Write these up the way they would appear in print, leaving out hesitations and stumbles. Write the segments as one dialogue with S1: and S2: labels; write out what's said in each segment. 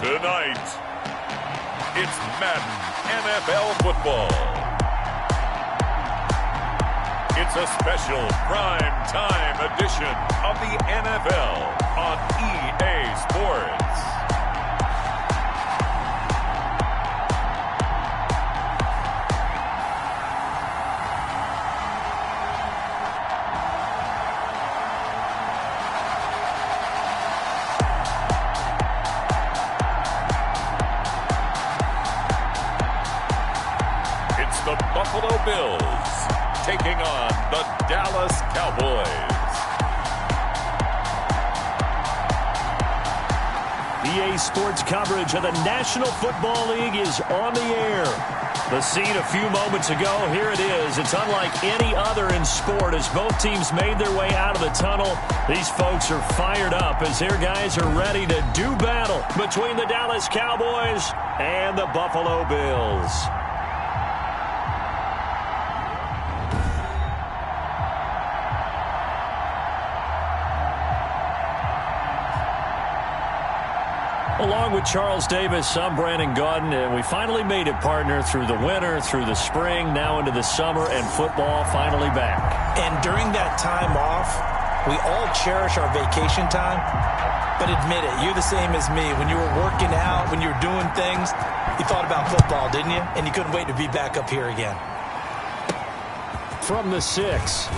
S1: Tonight, it's Madden NFL football. It's a special prime time edition of the NFL on EA Sports. The Buffalo Bills taking on the Dallas Cowboys.
S2: EA Sports coverage of the National Football League is on the air. The scene a few moments ago, here it is. It's unlike any other in sport as both teams made their way out of the tunnel. These folks are fired up as their guys are ready to do battle between the Dallas Cowboys and the Buffalo Bills. Along with Charles Davis, I'm Brandon Gaudin, and we finally made it, partner, through the winter, through the spring, now into the summer, and football finally back.
S3: And during that time off, we all cherish our vacation time. But admit it, you're the same as me. When you were working out, when you were doing things, you thought about football, didn't you? And you couldn't wait to be back up here again.
S2: From the 6.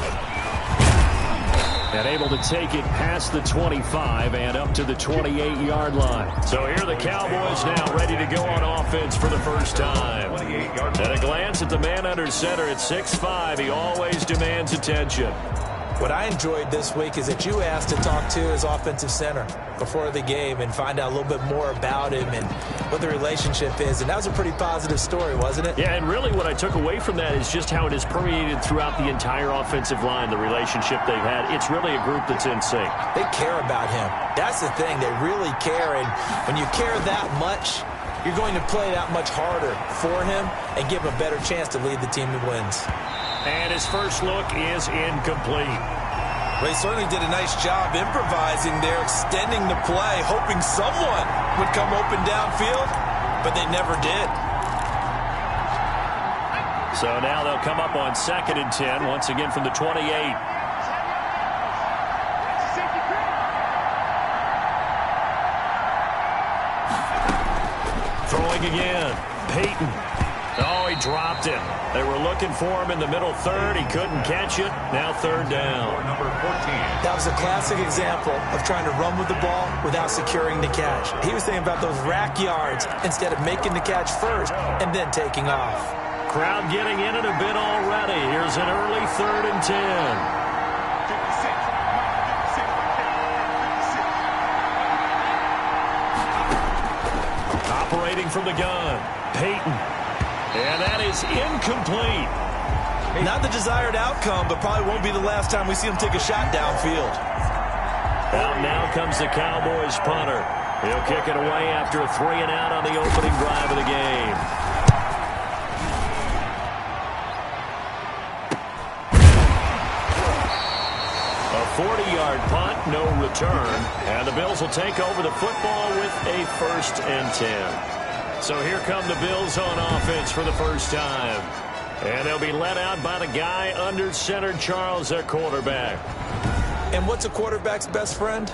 S2: And able to take it past the 25 and up to the 28-yard line. So here the Cowboys now ready to go on offense for the first time. At a glance at the man under center at 6'5", he always demands attention.
S3: What I enjoyed this week is that you asked to talk to his offensive center before the game and find out a little bit more about him and what the relationship is. And that was a pretty positive story, wasn't it?
S2: Yeah, and really what I took away from that is just how it has permeated throughout the entire offensive line, the relationship they've had. It's really a group that's in sync.
S3: They care about him. That's the thing. They really care. And when you care that much, you're going to play that much harder for him and give him a better chance to lead the team that wins.
S2: And his first look is incomplete.
S3: Well, he certainly did a nice job improvising there, extending the play, hoping someone would come open downfield, but they never did.
S2: So now they'll come up on 2nd and 10, once again from the 28. Throwing again. Peyton. Oh, he dropped it. They were looking for him in the middle third. He couldn't catch it. Now 3rd down.
S1: Number 14.
S3: That was a classic example of trying to run with the ball without securing the catch. He was thinking about those rack yards instead of making the catch first and then taking off.
S2: Crowd getting in it a bit already. Here's an early 3rd and 10. Operating from the gun. Peyton. And that is incomplete.
S3: Not the desired outcome, but probably won't be the last time we see him take a shot downfield.
S2: Out now comes the Cowboys punter. He'll kick it away after a 3-and-out on the opening drive of the game. A 40-yard punt, no return. And the Bills will take over the football with a 1st and 10. So here come the Bills on offense for the first time. And they'll be led out by the guy under center, Charles, their quarterback.
S3: And what's a quarterback's best friend?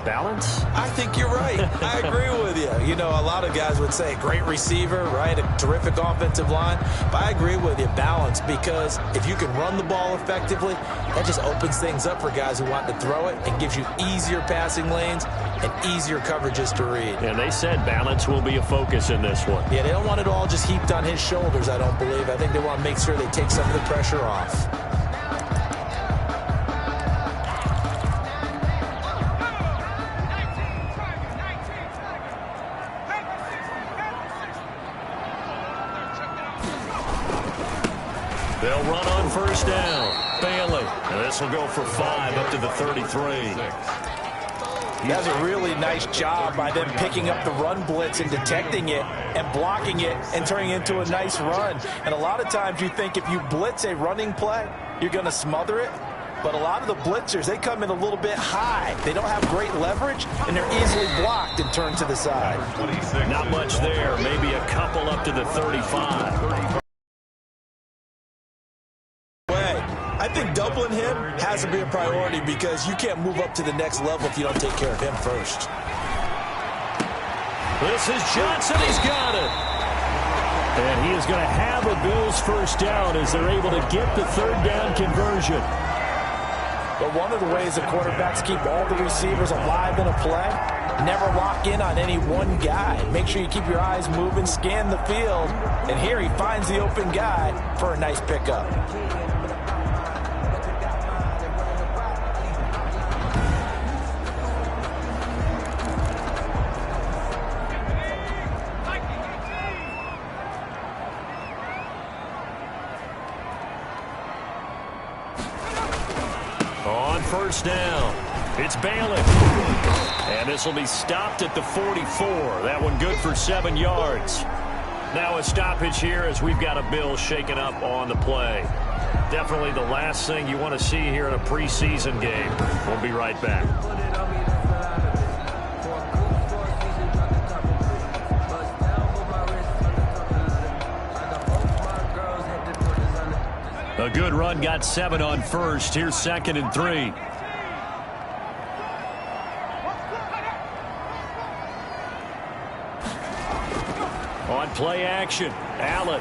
S2: Balance?
S3: I think you're right. I agree with you. You know, a lot of guys would say great receiver, right? A terrific offensive line. But I agree with you, balance, because if you can run the ball effectively, that just opens things up for guys who want to throw it and gives you easier passing lanes and easier coverages to read.
S2: And they said balance will be a focus in this one.
S3: Yeah, they don't want it all just heaped on his shoulders, I don't believe. I think they want to make sure they take some of the pressure off.
S2: They'll run on 1st down. Bailey. And this will go for 5 up to the 33.
S3: That's a really nice job by them picking up the run blitz and detecting it and blocking it and turning it into a nice run. And a lot of times you think if you blitz a running play, you're going to smother it. But a lot of the blitzers, they come in a little bit high. They don't have great leverage, and they're easily blocked and turned to the side.
S2: Not much there. Maybe a couple up to the 35.
S3: I think doubling him has to be a priority because you can't move up to the next level if you don't take care of him first.
S2: This is Johnson. He's got it. And he is going to have a Bills first down as they're able to get the third down conversion.
S3: But one of the ways the quarterbacks keep all the receivers alive in a play, never lock in on any one guy. Make sure you keep your eyes moving, scan the field. And here he finds the open guy for a nice pickup.
S2: First down. It's Bailey. And this will be stopped at the 44. That one good for 7 yards. Now a stoppage here as we've got a Bill shaken up on the play. Definitely the last thing you want to see here in a preseason game. We'll be right back. A good run, got 7 on first. Here's 2nd and 3. On play action, Allen.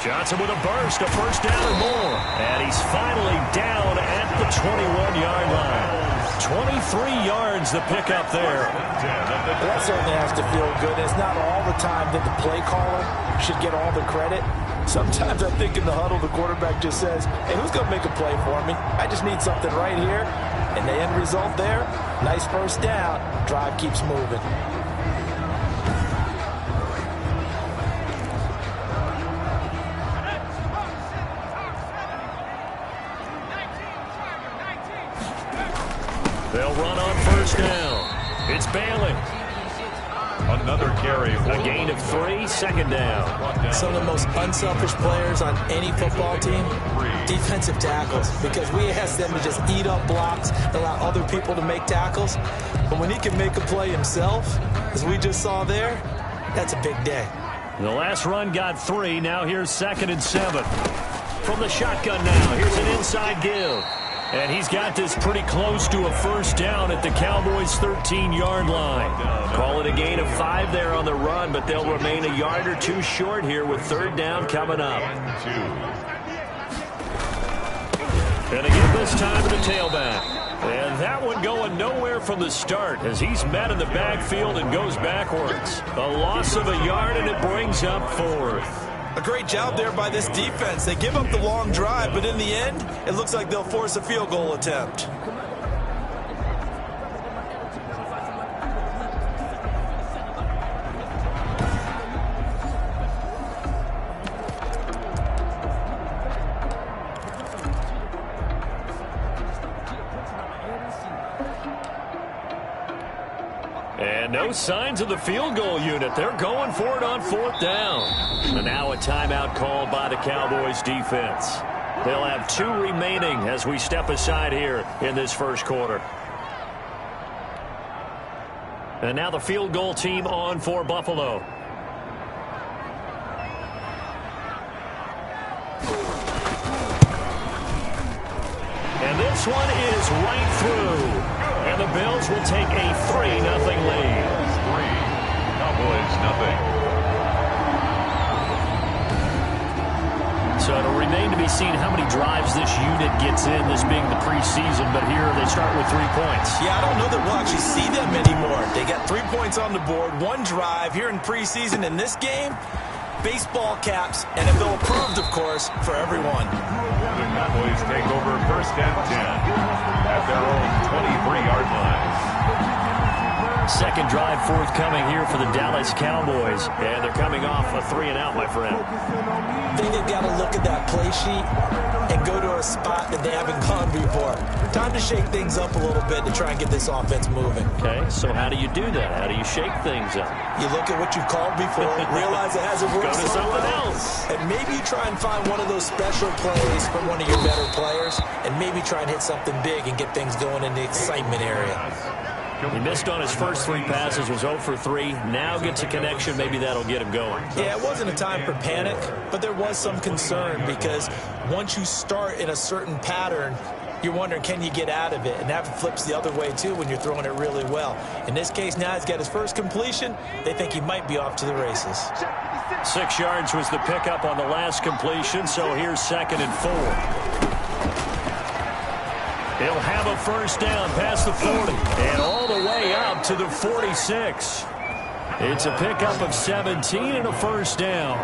S2: Johnson with a burst, a first down or more. And he's finally down at the 21-yard line. 23 yards the pickup there.
S3: That certainly has to feel good. It's not all the time that the play caller should get all the credit. Sometimes I think in the huddle, the quarterback just says, hey, who's going to make a play for me? I just need something right here. And the end result there, nice first down. Drive keeps moving.
S2: They'll run on first down. It's Bailey.
S1: Another carry.
S2: A gain of 3, 2nd down.
S3: Some of the most unselfish players on any football team, defensive tackles, because we ask them to just eat up blocks, allow other people to make tackles. But when he can make a play himself, as we just saw there, that's a big day.
S2: The last run got 3. Now here's 2nd and 7. From the shotgun now, here's an inside give. And he's got this pretty close to a first down at the Cowboys' 13-yard line. Call it a gain of 5 there on the run, but they'll remain a yard or 2 short here with third down coming up. And again this time to the tailback. And that one going nowhere from the start as he's met in the backfield and goes backwards. A loss of a yard, and it brings up 4th.
S3: A great job there by this defense. They give up the long drive, but in the end, it looks like they'll force a field goal attempt.
S2: And no signs of the field goal unit. They're going for it on 4th down. And now a timeout called by the Cowboys defense. They'll have 2 remaining as we step aside here in this first quarter. And now the field goal team on for Buffalo. And this one is right through. And the Bills will take a 3-0 lead.
S1: Cowboys, nothing.
S2: So it'll remain to be seen how many drives this unit gets in, this being the preseason. But here they start with 3 points.
S3: Yeah, I don't know that we'll actually see them anymore. They got 3 points on the board, 1 drive here in preseason. In this game, baseball caps, NFL approved, of course, for everyone.
S1: The Cowboys take over 1st and 10 at their own 23-yard line.
S2: Second drive forthcoming here for the Dallas Cowboys. And they're coming off a 3-and-out, my friend.
S3: I think they've got to look at that play sheet and go to a spot that they haven't gone before. Time to shake things up a little bit to try and get this offense moving.
S2: Okay, so how do you do that? How do you shake things up?
S3: You look at what you've called before, realize it hasn't worked.
S2: Go to something else.
S3: And maybe you try and find one of those special plays from one of your better players, and maybe try and hit something big and get things going in the excitement area.
S2: He missed on his first 3 passes, was 0 for 3. Now gets a connection. Maybe that'll get him going.
S3: Yeah, it wasn't a time for panic, but there was some concern because once you start in a certain pattern, you're wondering, can you get out of it? And that flips the other way, too, when you're throwing it really well. In this case, now he's got his first completion. They think he might be off to the races.
S2: 6 yards was the pickup on the last completion, so here's 2nd and 4. He'll have a first down past the 40 and all the way up to the 46. It's a pickup of 17 and a first down.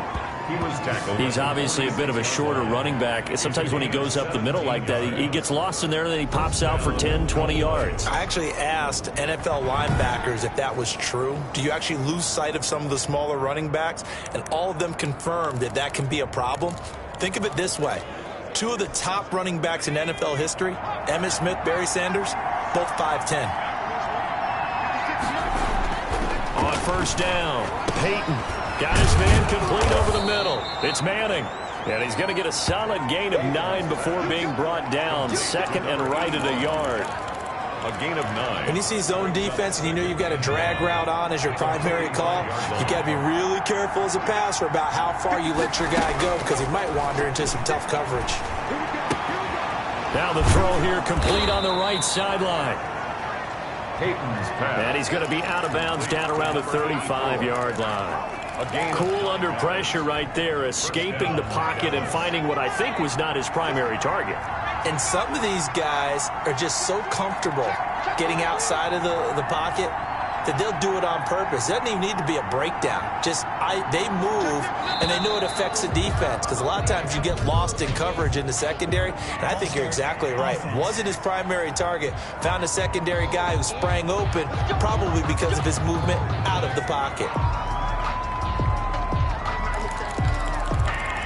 S2: He's obviously a bit of a shorter running back. Sometimes when he goes up the middle like that, he gets lost in there and then he pops out for 10, 20 yards.
S3: I actually asked NFL linebackers if that was true. Do you actually lose sight of some of the smaller running backs? And all of them confirmed that that can be a problem. Think of it this way. 2 of the top running backs in NFL history, Emmitt Smith, Barry Sanders, both 5'10".
S2: On first down, Peyton got his man complete over the middle. It's Manning. And he's going to get a solid gain of 9 before being brought down. 2nd and right at a yard.
S1: A gain of 9.
S3: When you see zone defense and you know you've got a drag route on as your primary call, you've got to be really careful as a passer about how far you let your guy go because he might wander into some tough coverage.
S2: Now the throw here complete on the right sideline.
S1: Peyton's pass.
S2: And he's going to be out of bounds down around the 35-yard line. Cool under pressure right there, escaping the pocket and finding what I think was not his primary target.
S3: And some of these guys are just so comfortable getting outside of the pocket that they'll do it on purpose. It doesn't even need to be a breakdown. They move, and they know it affects the defense because a lot of times you get lost in coverage in the secondary, and I think you're exactly right. Wasn't his primary target. Found a secondary guy who sprang open, probably because of his movement out of the pocket.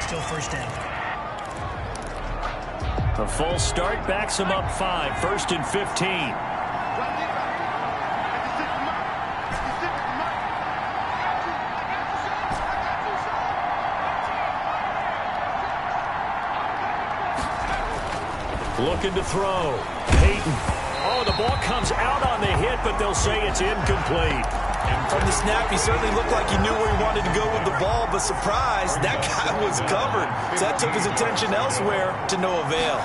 S4: Still first down.
S2: A false start backs him up 5. 1st and 15. Looking to throw. Peyton. Oh, the ball comes out on the hit, but they'll say it's incomplete.
S3: From the snap, he certainly looked like he knew where he wanted to go with the ball, but surprise, that guy was covered. So that took his attention elsewhere to no avail.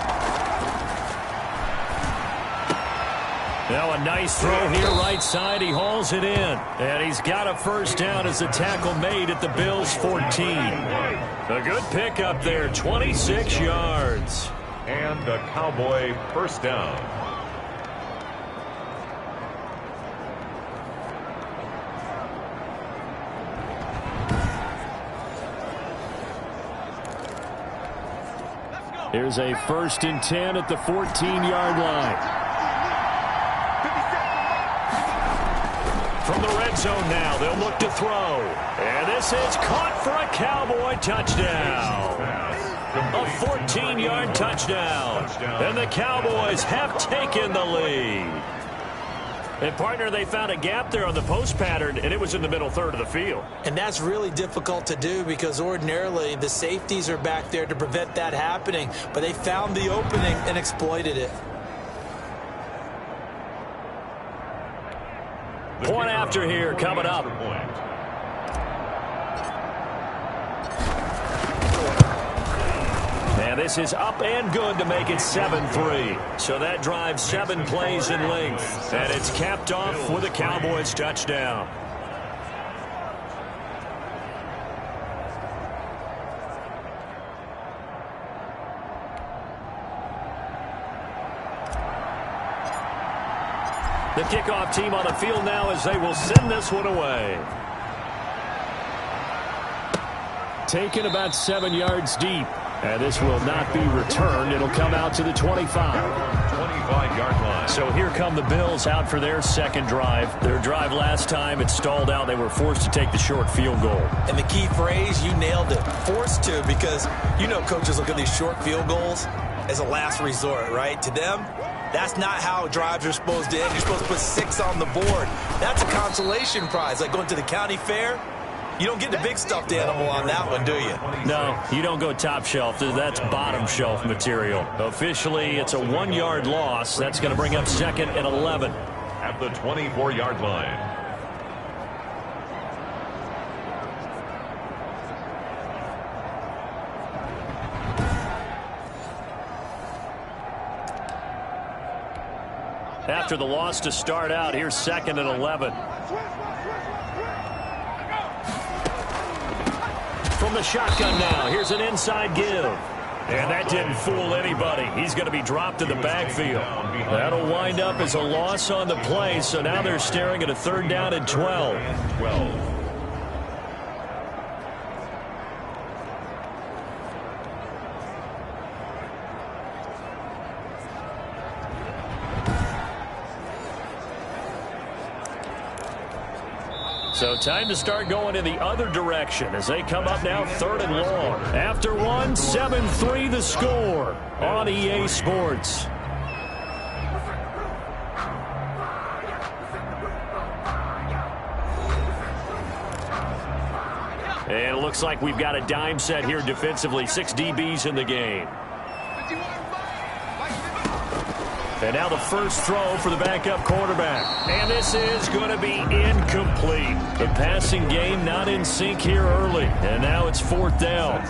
S2: Now a nice throw here right side. He hauls it in. And he's got a first down as the tackle made at the Bills' 14. A good pickup there, 26 yards.
S1: And a Cowboy first down.
S2: Here's a 1st and 10 at the 14-yard line. From the red zone now, they'll look to throw. And this is caught for a Cowboy touchdown. A 14-yard touchdown. And the Cowboys have taken the lead. And, partner, they found a gap there on the post pattern, and it was in the middle third of the field.
S3: And that's really difficult to do because ordinarily the safeties are back there to prevent that happening. But they found the opening and exploited it.
S2: Point after here coming up. And this is up and good to make it 7-3. So that drives 7 plays in length. And it's capped off with a Cowboys touchdown. The kickoff team on the field now as they will send this one away. Taken about 7 yards deep. And this will not be returned. It'll come out to the 25.
S1: 25-yard line.
S2: So here come the Bills out for their second drive. Their drive last time, it stalled out. They were forced to take the short field goal.
S3: And the key phrase, you nailed it, forced to, because you know coaches look at these short field goals as a last resort, right? To them, that's not how drives are supposed to end. You're supposed to put 6 on the board. That's a consolation prize, like going to the county fair. You don't get the big stuffed animal on that one, do you?
S2: No, you don't go top shelf. That's bottom shelf material. Officially, it's a 1-yard loss. That's going to bring up 2nd and 11.
S1: At the 24-yard line.
S2: After the loss to start out, here's 2nd and 11. From the shotgun now, here's an inside give. And that didn't fool anybody. He's going to be dropped in the backfield. That'll wind up as a loss on the play, so now they're staring at a 3rd down and 12. So time to start going in the other direction as they come up now 3rd and long. After one, 7-3 the score on EA Sports. And it looks like we've got a dime set here defensively. 6 DBs in the game. And now the first throw for the backup quarterback. And this is going to be incomplete. The passing game not in sync here early. And now it's 4th down.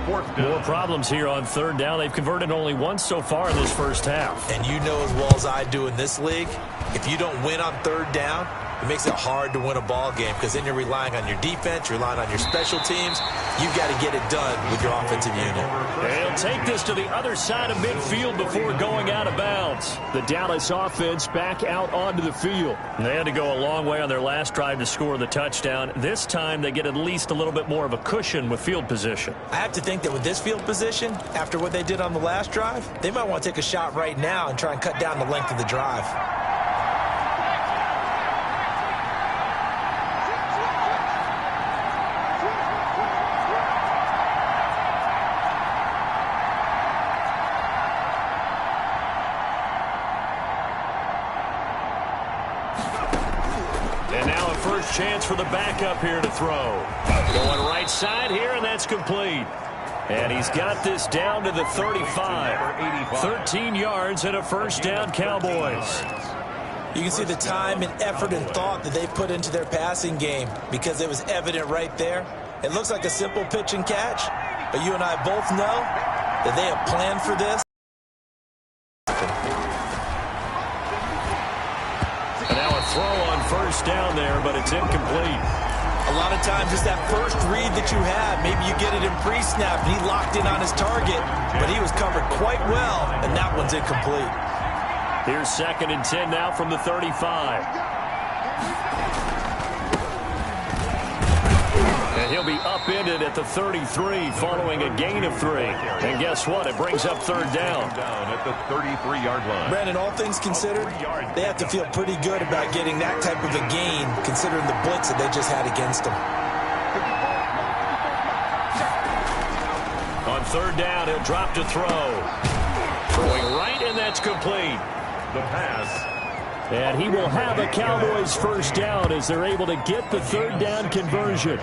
S2: More problems here on 3rd down. They've converted only once so far in this first half.
S3: And you know as well as I do in this league, if you don't win on 3rd down, it makes it hard to win a ball game because then you're relying on your defense, you're relying on your special teams. You've got to get it done with your offensive unit.
S2: They'll take this to the other side of midfield before going out of bounds. The Dallas offense back out onto the field. They had to go a long way on their last drive to score the touchdown. This time they get at least a little bit more of a cushion with field position.
S3: I have to think that with this field position, after what they did on the last drive, they might want to take a shot right now and try and cut down the length of the drive.
S2: Chance for the backup here to throw. Going right side here, and that's complete. And he's got this down to the 35. 13 yards and a first down, Cowboys.
S3: You can see the time and effort and thought that they put into their passing game because it was evident right there. It looks like a simple pitch and catch, but you and I both know that they have planned for this.
S2: Throw on first down there, but it's incomplete.
S3: A lot of times it's that first read that you have. Maybe you get it in pre-snap, and he locked in on his target, but he was covered quite well, and that one's incomplete.
S2: Here's 2nd and 10 now from the 35. And he'll be upended at the 33 following a gain of 3. And guess what? It brings up 3rd down.
S1: At the 33-yard line.
S3: Brandon, all things considered, they have to feel pretty good about getting that type of a gain considering the blitz that they just had against them.
S2: On 3rd down, he'll drop to throw. Throwing right, and that's complete.
S1: The pass.
S2: And he will have a Cowboys first down as they're able to get the 3rd down conversion.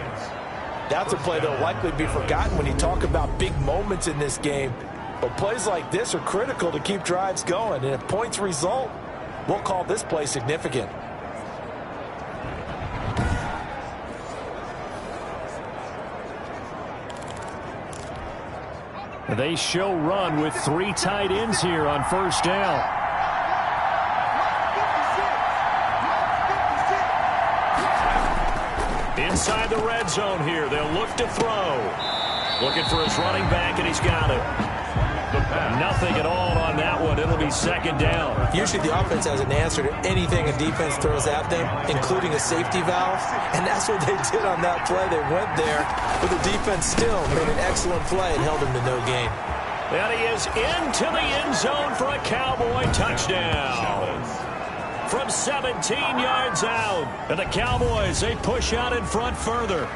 S3: That's a play that will likely be forgotten when you talk about big moments in this game. But plays like this are critical to keep drives going. And if points result, we'll call this play significant.
S2: They show run with 3 tight ends here on first down. Inside the red zone here. They'll look to throw. Looking for his running back, and he's got it. Nothing at all on that one. It'll be 2nd down.
S3: Usually the offense has an answer to anything a defense throws at them, including a safety valve. And that's what they did on that play. They went there, but the defense still made an excellent play and held them to no gain.
S2: And he is into the end zone for a Cowboy touchdown. From 17 yards out. And the Cowboys, they push out in front further.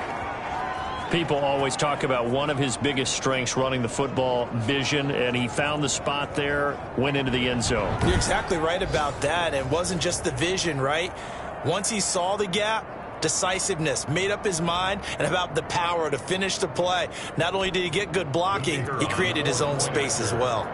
S2: People always talk about one of his biggest strengths running the football, vision, and he found the spot there, went into the end zone.
S3: You're exactly right about that. It wasn't just the vision, right? Once he saw the gap, decisiveness, made up his mind, and about the power to finish the play. Not only did he get good blocking, he created his own space as well.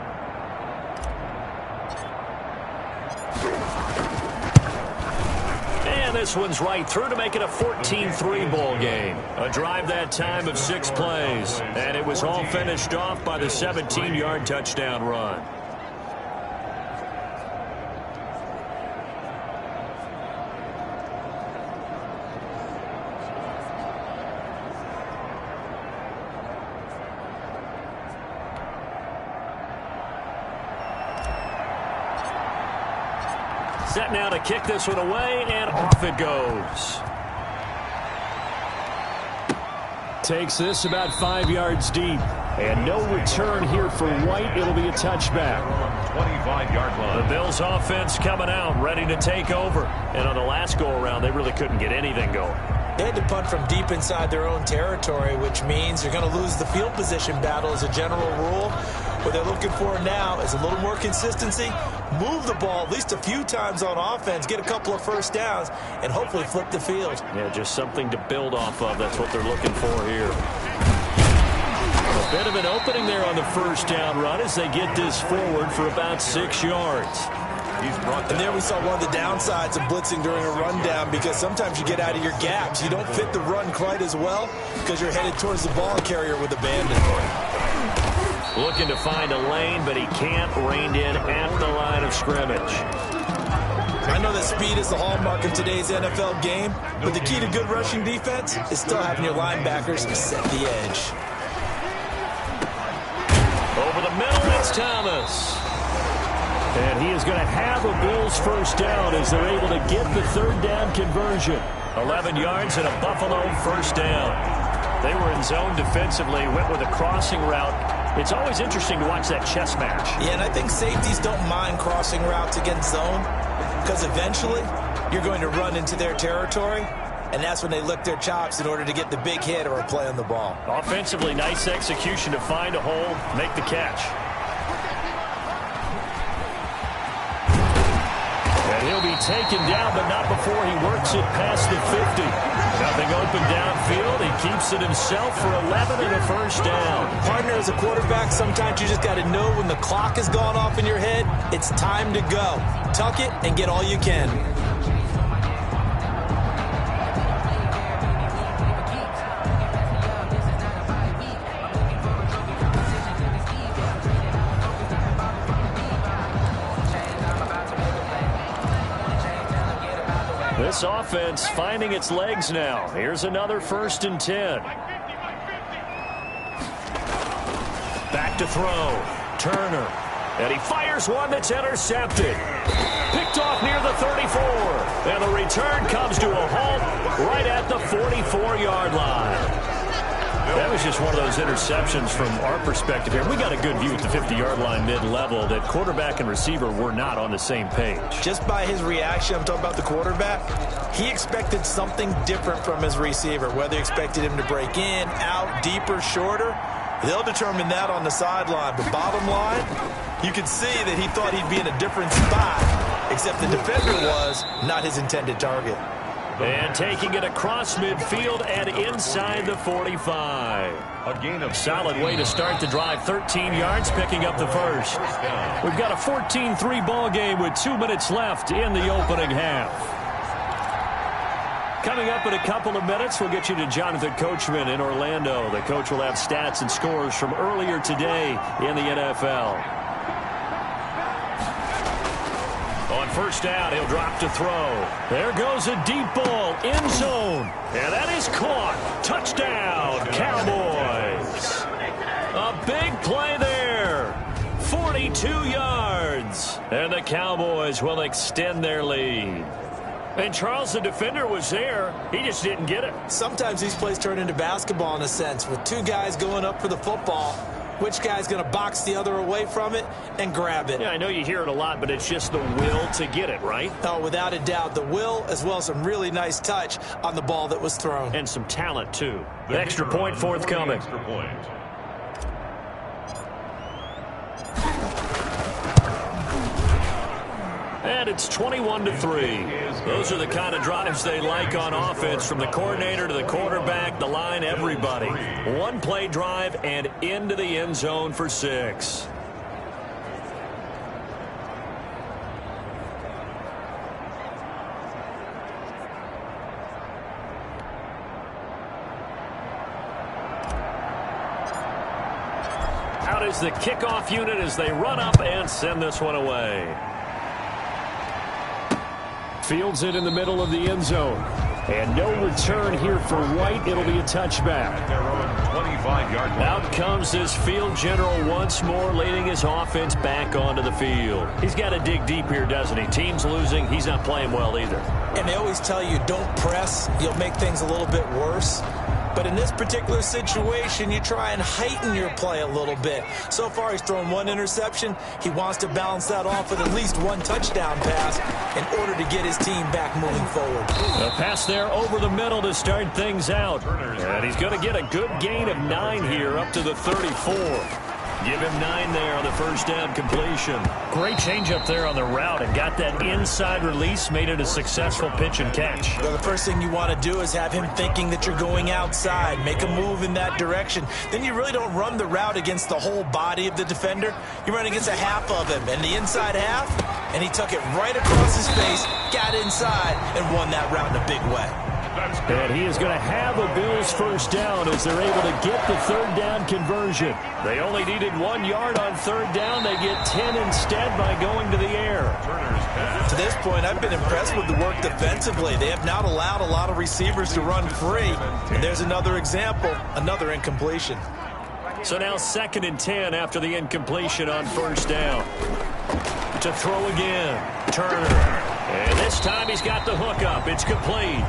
S2: And this one's right through to make it a 14-3 ball game. A drive that time of 6 plays. And it was all finished off by the 17-yard touchdown run. Set now to kick this one away, and off it goes. Takes this about 5 yards deep. And no return here for White. It'll be a touchback.
S1: 25-yard line.
S2: The Bills offense coming out, ready to take over. And on the last go-around, they really couldn't get anything going.
S3: They had to punt from deep inside their own territory, which means you're going to lose the field position battle as a general rule. What they're looking for now is a little more consistency, move the ball at least a few times on offense, get a couple of first downs, and hopefully flip the field.
S2: Yeah, just something to build off of. That's what they're looking for here. A bit of an opening there on the first down run as they get this forward for about 6 yards.
S3: And there we saw one of the downsides of blitzing during a rundown, because sometimes you get out of your gaps. You don't fit the run quite as well because you're headed towards the ball carrier with abandon.
S2: Looking to find a lane, but he can't. Reined in at the line of scrimmage.
S3: I know that speed is the hallmark of today's NFL game, but the key to good rushing defense is still having your linebackers set the edge.
S2: Over the middle, it's Thomas. And he is going to have a Bills first down as they're able to get the third down conversion. 11 yards and a Buffalo first down. They were in zone defensively, went with a crossing route. It's always interesting to watch that chess match.
S3: Yeah, and I think safeties don't mind crossing routes against zone, because eventually you're going to run into their territory, and that's when they lick their chops in order to get the big hit or a play on the ball.
S2: Offensively, nice execution to find a hole, make the catch. And he'll be taken down, but not before he works it past the 50. Nothing open downfield. He keeps it himself for 11 and a first down.
S3: Partner, as a quarterback, sometimes you just got to know when the clock has gone off in your head, it's time to go. Tuck it and get all you can.
S2: This offense finding its legs now. Here's another 1st and 10. Back to throw. Turner. And he fires one that's intercepted. Picked off near the 34. And the return comes to a halt right at the 44-yard line. That was just one of those interceptions from our perspective here. We got a good view at the 50-yard line mid-level that quarterback and receiver were not on the same page.
S3: Just by his reaction, I'm talking about the quarterback, he expected something different from his receiver, whether he expected him to break in, out, deeper, shorter. They'll determine that on the sideline. But bottom line, you could see that he thought he'd be in a different spot, except the defender was not his intended target.
S2: And taking it across midfield and inside the 45.
S1: A gain of
S2: solid way to start the drive. 13 yards, picking up the first. We've got a 14-3 ball game with 2 minutes left in the opening half. Coming up in a couple of minutes, we'll get you to Jonathan Coachman in Orlando. The coach will have stats and scores from earlier today in the NFL. On first down, he'll drop to throw. There goes a deep ball, end zone. And that is caught. Touchdown, Cowboys. A big play there. 42 yards. And the Cowboys will extend their lead. And Charles, the defender, was there. He just didn't get it.
S3: Sometimes these plays turn into basketball in a sense, with two guys going up for the football. which guy's going to box the other away from it and grab it.
S2: Yeah, I know you hear it a lot, but it's just the will to get it, right?
S3: Oh, without a doubt, the will as well as some really nice touch on the ball that was thrown.
S2: And some talent, too. The extra point forthcoming.
S1: Extra point.
S2: And it's 21-3. Those are the kind of drives they like on offense, from the coordinator to the quarterback, the line, everybody. One-play drive and into the end zone for 6. Out is the kickoff unit as they run up and send this one away.
S4: Fields it in the middle of the end zone. And no return here for White. It'll be a touchback.
S1: Their own 25-yard line.
S2: Out comes this field general once more, leading his offense back onto the field. He's got to dig deep here, doesn't he? Team's losing. He's not playing well either.
S3: And they always tell you, don't press. You'll make things a little bit worse. But in this particular situation, you try and heighten your play a little bit. So far, he's thrown one interception. He wants to balance that off with at least one touchdown pass in order to get his team back moving forward.
S2: A pass there over the middle to start things out. And he's going to get a good gain of 9 here up to the 34. Give him 9 there on the first down completion. Great change up there on the route and got that inside release, made it a successful pitch and catch.
S3: Well, the first thing you want to do is have him thinking that you're going outside. Make a move in that direction. Then you really don't run the route against the whole body of the defender. You run against a half of him, and the inside half, and he took it right across his face, got inside, and won that route in a big way.
S2: And he is going to have a Bills first down as they're able to get the third down conversion. They only needed 1 yard on third down. They get 10 instead by going to the air.
S3: To this point, I've been impressed with the work defensively. They have not allowed a lot of receivers to run free. And there's another example, another incompletion.
S2: So now 2nd and 10 after the incompletion on first down. To throw again, Turner. And this time he's got the hook up. It's complete.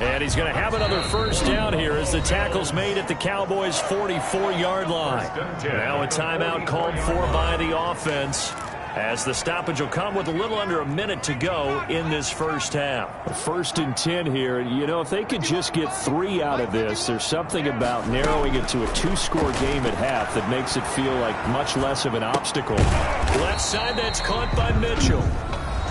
S2: And he's going to have another first down here as the tackle's made at the Cowboys' 44-yard line. Now a timeout called for by the offense, as the stoppage will come with a little under a minute to go in this first half.
S4: 1st and 10 here. You know, if they could just get 3 out of this, there's something about narrowing it to a 2-score game at half that makes it feel like much less of an obstacle.
S2: Left side, that's caught by Mitchell.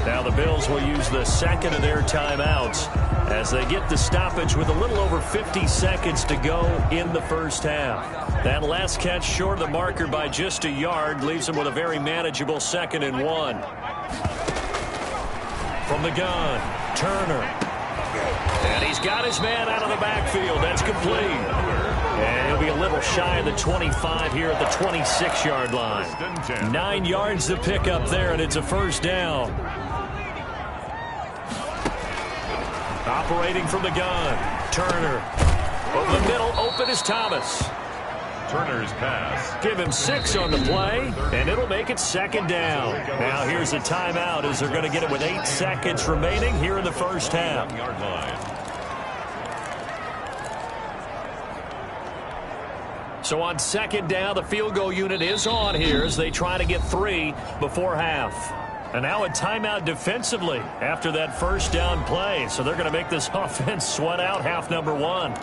S2: Now the Bills will use the second of their timeouts as they get the stoppage with a little over 50 seconds to go in the first half. That last catch short of the marker by just a yard leaves them with a very manageable 2nd and 1. From the gun, Turner. And he's got his man out of the backfield. That's complete. And he'll be a little shy of the 25 here at the 26-yard line. 9 yards to pick up there, and it's a first down. Operating from the gun, Turner. Over the middle, open is Thomas.
S1: Turner's pass.
S2: Give him 6 on the play, and it'll make it 2nd down. Now here's a timeout as they're going to get it with 8 seconds remaining here in the first half.
S1: Yard line.
S2: So on 2nd down, the field goal unit is on here as they try to get 3 before half. And now a timeout defensively after that first down play. So they're going to make this offense sweat out half number 1.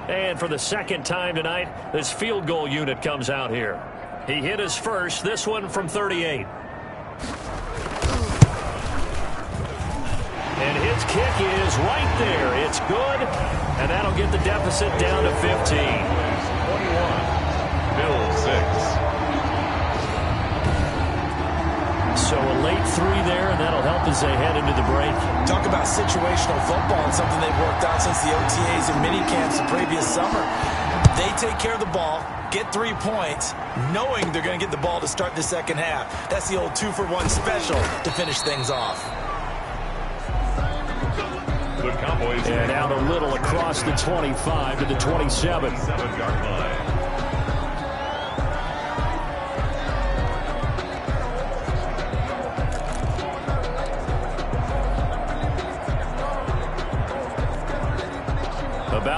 S2: And for the 2nd time tonight, this field goal unit comes out here. He hit his first, this one from 38. And his kick is right there. It's good, and that'll get the deficit down to 15.
S1: 21. Bills 6.
S2: So a late 3 there, and that'll help as they head into the break.
S3: Talk about situational football and something they've worked out since the OTAs and minicamps the previous summer. They take care of the ball, get 3 points, knowing they're going to get the ball to start the second half. That's the old 2-for-1 special to finish things off.
S1: The Cowboys.
S4: And out a little across the 25 to the 27.
S1: 7-yard line.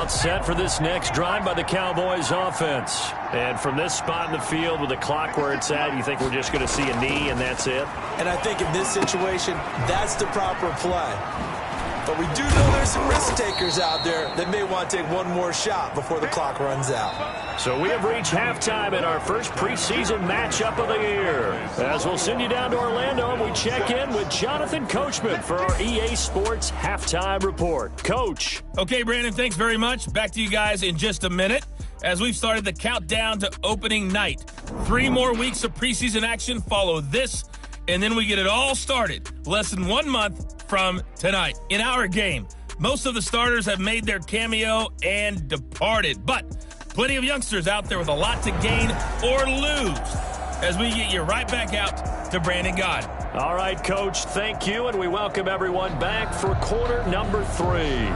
S2: Timeout set for this next drive by the Cowboys offense. And from this spot in the field with the clock where it's at, you think we're just going to see a knee and that's it?
S3: And I think in this situation, that's the proper play. But we do know there's some risk takers out there that may want to take one more shot before the clock runs out.
S2: So we have reached halftime in our first preseason matchup of the year. As we'll send you down to Orlando, and we check in with Jonathan Coachman for our EA Sports Halftime Report. Coach.
S5: Okay, Brandon, thanks very much. Back to you guys in just a minute as we've started the countdown to opening night. 3 more weeks of preseason action follow this, and then we get it all started less than 1 month from tonight. In our game, most of the starters have made their cameo and departed, but plenty of youngsters out there with a lot to gain or lose as we get you right back out to Brandon God.
S2: All right, Coach, thank you, and we welcome everyone back for quarter number 3.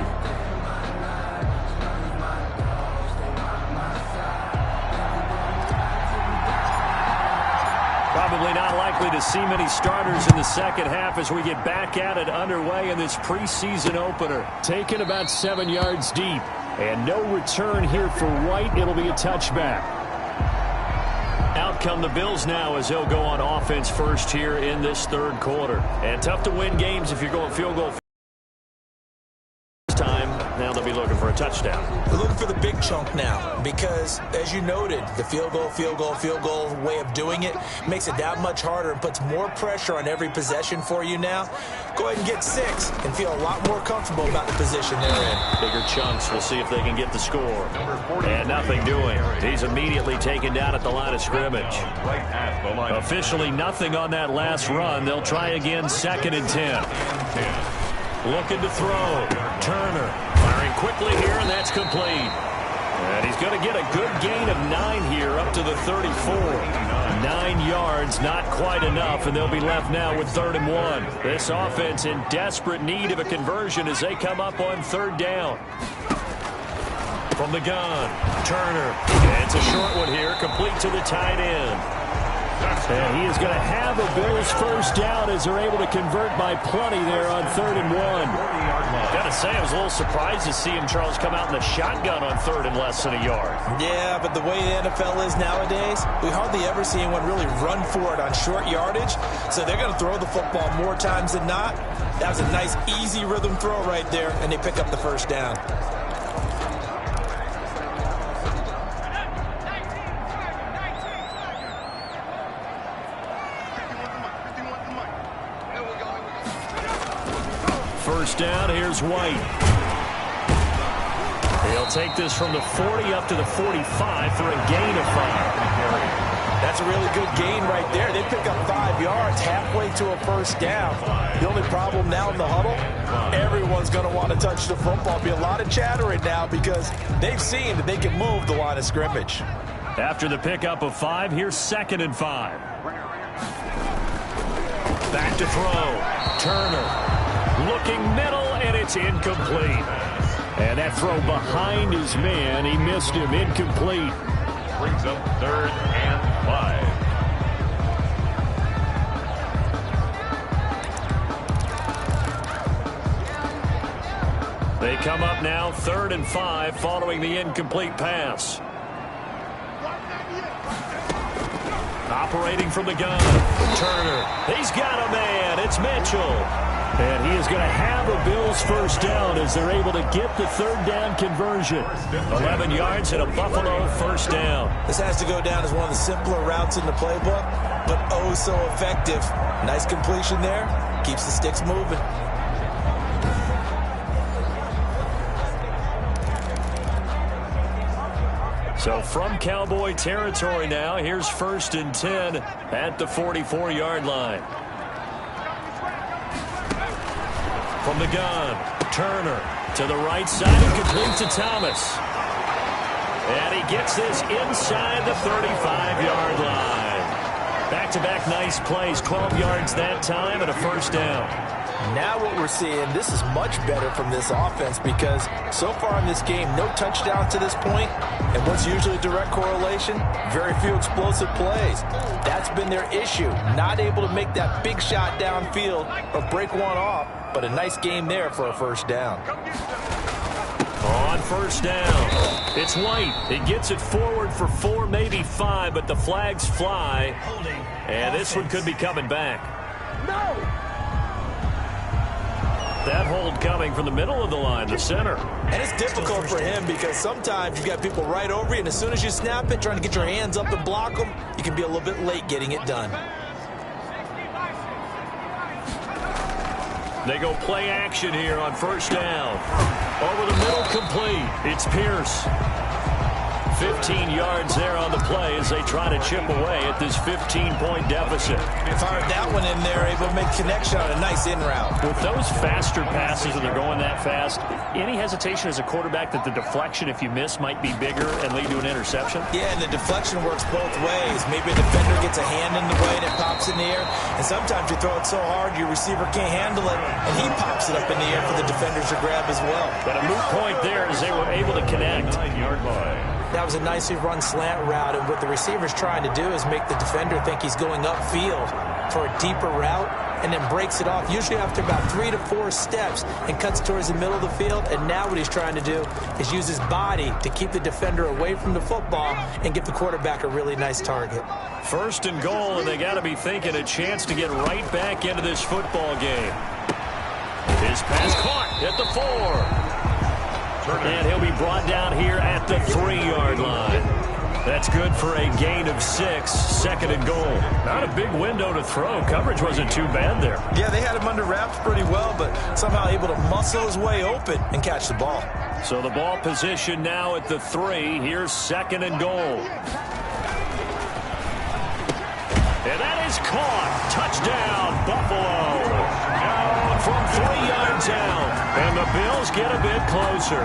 S2: Probably not likely to see many starters in the second half as we get back at it underway in this preseason opener.
S4: Taken about 7 yards deep. And no return here for White. It'll be a touchback.
S2: Out come the Bills now as they'll go on offense first here in this third quarter. And tough to win games if you're going field goal time. Now they'll be looking for a touchdown.
S3: We're looking for the big chunk now because, as you noted, the field goal way of doing it makes it that much harder and puts more pressure on every possession for you now. Go ahead and get 6 and feel a lot more comfortable about the position they're in.
S2: Bigger chunks. We'll see if they can get the score. And nothing doing. He's immediately taken down at the line of scrimmage. Officially nothing on that last run. They'll try again 2nd and 10. Looking to throw. Turner firing quickly here, and that's complete. And he's going to get a good gain of 9 here up to the 34. 9 yards, not quite enough, and they'll be left now with 3rd and 1. This offense in desperate need of a conversion as they come up on 3rd down. From the gun, Turner. And it's a short one here, complete to the tight end.
S4: And he is going to have a Bills first down as they're able to convert by plenty there on 3rd and 1.
S2: Gotta say, I was a little surprised to see him, Charles, come out in the shotgun on 3rd and less than a yard.
S3: Yeah, but the way the NFL is nowadays, we hardly ever see anyone really run for it on short yardage. So they're going to throw the football more times than not. That was a nice, easy rhythm throw right there, and they pick up the first down.
S2: First down, here's White. He'll take this from the 40 up to the 45 for a gain of 5.
S3: That's a really good gain right there. They pick up 5 yards halfway to a first down. The only problem now in the huddle, everyone's going to want to touch the football. Be a lot of chattering now because they've seen that they can move the line of scrimmage.
S2: After the pickup of 5, here's 2nd and 5. Back to throw. Turner. Looking middle, and it's incomplete. And that throw behind his man, he missed him. Incomplete.
S1: Brings up 3rd and 5.
S2: They come up now 3rd and 5 following the incomplete pass. Operating from the gun. Turner. He's got a man. It's Mitchell.
S4: And he is going to have a Bills first down as they're able to get the 3rd down conversion.
S2: 11 yards and a Buffalo first down.
S3: This has to go down as one of the simpler routes in the playbook, but oh so effective. Nice completion there. Keeps the sticks moving.
S2: So from Cowboy territory now, here's 1st and 10 at the 44-yard line. From the gun, Turner to the right side and complete to Thomas. And he gets this inside the 35-yard line. Back-to-back nice plays, 12 yards that time and a first down.
S3: Now what we're seeing, this is much better from this offense because so far in this game, no touchdown to this point, and what's usually a direct correlation, very few explosive plays. That's been their issue, not able to make that big shot downfield or break one off, but a nice game there for a first down.
S2: On on first down. It's White. He gets it forward for 4, maybe 5, but the flags fly. And this one could be coming back.
S3: No!
S2: That hold coming from the middle of the line, the center.
S3: And it's difficult for him because sometimes you've got people right over you, and as soon as you snap it, trying to get your hands up and block them, you can be a little bit late getting it done.
S2: They go play action here on first down. Over the middle, complete. It's Pierce. 15 yards there on the play as they try to chip away at this 15-point deficit.
S3: Fired that one in there, able to make connection on a nice in route.
S2: With those faster passes and they're going that fast, any hesitation as a quarterback that the deflection, if you miss, might be bigger and lead to an interception?
S3: Yeah, and the deflection works both ways. Maybe a defender gets a hand in the way and it pops in the air, and sometimes you throw it so hard your receiver can't handle it, and he pops it up in the air for the defenders to grab as well.
S2: But a moot point there as they were able to connect.
S1: 9-yard line.
S3: That was a nicely run slant route, and what the receiver's trying to do is make the defender think he's going upfield for a deeper route, and then breaks it off, usually after about 3 to 4 steps, and cuts towards the middle of the field. And now what he's trying to do is use his body to keep the defender away from the football and give the quarterback a really nice target.
S2: First and goal, and they got to be thinking a chance to get right back into this football game. His pass caught at the 4. And he'll be brought down here at the 3-yard line. That's good for a gain of 6, second and goal. Not a big window to throw. Coverage wasn't too bad there.
S3: Yeah, they had him under wraps pretty well, but somehow able to muscle his way open and catch the ball.
S2: So the ball position now at the 3. Here's second and goal. And that is caught. Touchdown, Buffalo. Down from 3 yards out. And the Bills get a bit closer.